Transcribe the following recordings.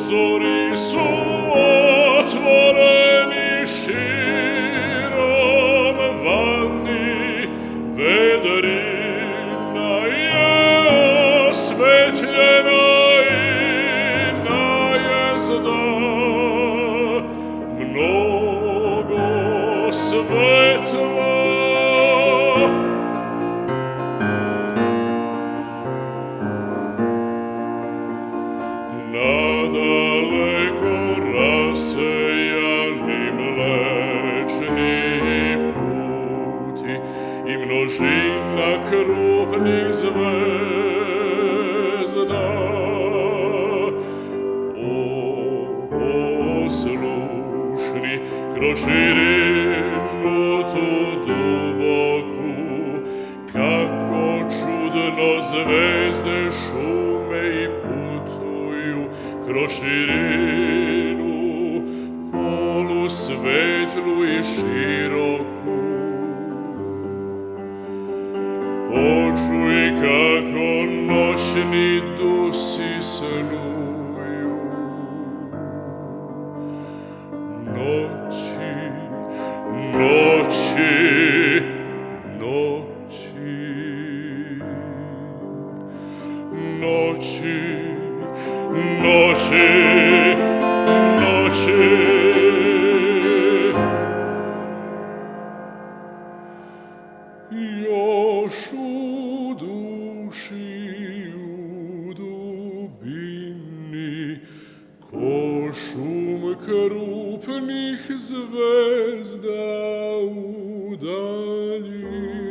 Prozori su otvoreni širom vani, vedrina je osvetljena i najezda mnogo svetla. Nadaleko rasejani mlečni puti i množina krupnih zvezda. Poslušni kroz širinu tu duboku, kako čudno zvezde šume i putuju kroz širinu, polusvetlu i široku. Počuj kako noćni dusi snuju. Noći, noći, noći, noći, noći, noći. Još u duši u dubini, ko šum krupnih zvezda u daljini.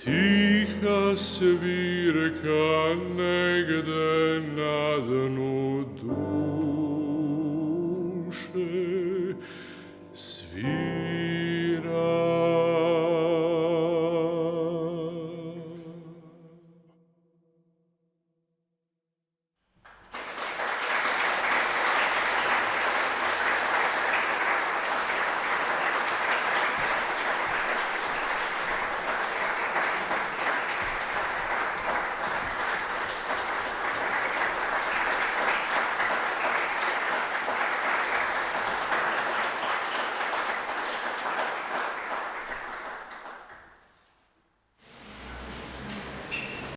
Tiha svirka negde na dnu duše, svira